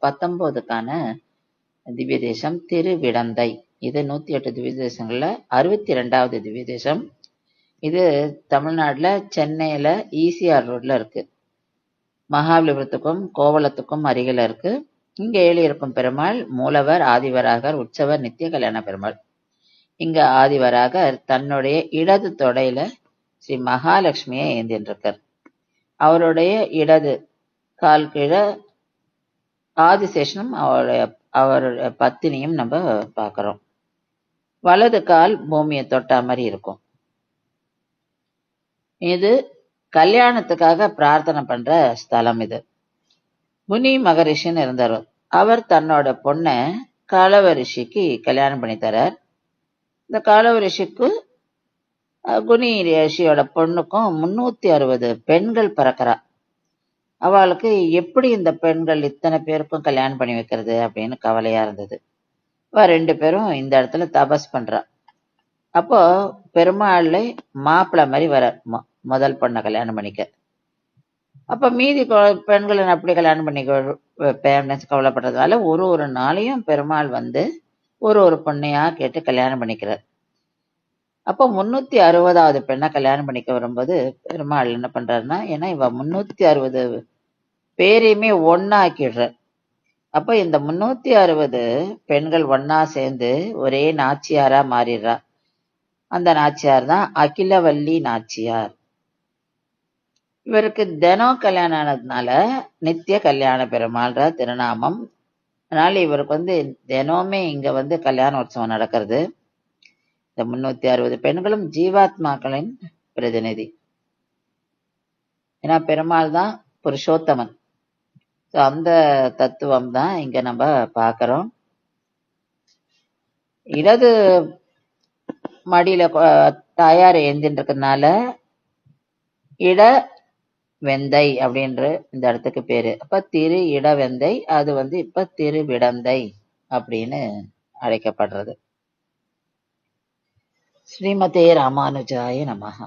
தரிசனம் 19க்கான திவ்ய தேசம் திருவிடந்தை. இது 108 திவ்ய தேசங்கள்ல 62வது திவ்ய தேசம். இது தமிழ்நாட்டுல சென்னையில ஈசிஆர் ரோட்ல இருக்கு. மகாபலிபுரத்துக்கும் கோவளத்துக்கும் அருகில இருக்கு. இங்க எழுதியிருக்கும் பெருமாள் மூலவர், ஆதிவராகர், உற்சவர், நித்திய கல்யாண பெருமாள். இங்க ஆதிவராகர் தன்னுடைய இடது தொடையில ஸ்ரீ மகாலட்சுமியை ஏந்தின்றிருக்கார். அவருடைய இடது கால் கீழே ஆதிசேஷனும் அவருடைய பத்தினியும் நம்ம பார்க்கிறோம். வலது கால் பூமியை தொட்டா மாதிரி இருக்கும். இது கல்யாணத்துக்காக பிரார்த்தனை பண்ற ஸ்தலம். இது முனி மகரிஷின்னு இருந்தார். அவர் தன்னோட பொண்ணை காலவ ரிஷிக்கு கல்யாணம் பண்ணி தரார். இந்த காலவ ரிஷிக்கு குனி ரிஷியோட பொண்ணுக்கும் 360 பெண்கள் பிறக்கிறா. அவளுக்கு எப்படி இந்த பெண்கள் இத்தனை பேருக்கும் கல்யாணம் பண்ணி வைக்கிறது அப்படின்னு கவலையா இருந்தது. அவ 2 பேரும் இந்த இடத்துல தபஸ் பண்றா. அப்போ பெருமாள்ல மாப்பிள்ளை மாதிரி வர முதல் பொண்ணை கல்யாணம் பண்ணிக்க. அப்ப மீதி பெண்களை அப்படி கல்யாணம் பண்ணி வைப்பேன் கவலைப்படுறதுனால ஒரு நாளையும் பெருமாள் வந்து ஒரு பொண்ணையா கேட்டு கல்யாணம் பண்ணிக்கிறார். அப்போ 360வது பெண்ணை கல்யாணம் பண்ணிக்க வரும்போது பெருமாள் என்ன பண்றாருன்னா, ஏன்னா இவ 360 பேரையுமே ஒன்னா ஆக்கிடுறார். அப்ப இந்த 360 பெண்கள் ஒன்னா சேர்ந்து ஒரே நாச்சியாரா மாறிடுறா. அந்த நாச்சியார் தான் அகிலவல்லி நாச்சியார். இவருக்கு தினம் கல்யாணம் ஆனதுனால நித்திய கல்யாண பெருமாள்ன்ற திருநாமம். அதனால இவருக்கு வந்து தினமே இங்க வந்து கல்யாண உற்சவம் நடக்கிறது. இந்த 360 பெண்களும் ஜீவாத்மாக்களின் பிரதிநிதி. ஏன்னா பெருமாள் தான் புருஷோத்தமன். அந்த தத்துவம் தான் இங்க நம்ம பார்க்கிறோம். இடது மடியில தாயார் ஏந்தின்னு இருக்கிறதுனால இட வெந்தை அப்படின்ற இந்த இடத்துக்கு பேரு. அப்ப திரு இடவெந்தை, அது வந்து இப்ப திருவிடந்தை அப்படின்னு அழைக்கப்படுறது. ஸ்ரீமதே ராமானுஜாய நமஹ.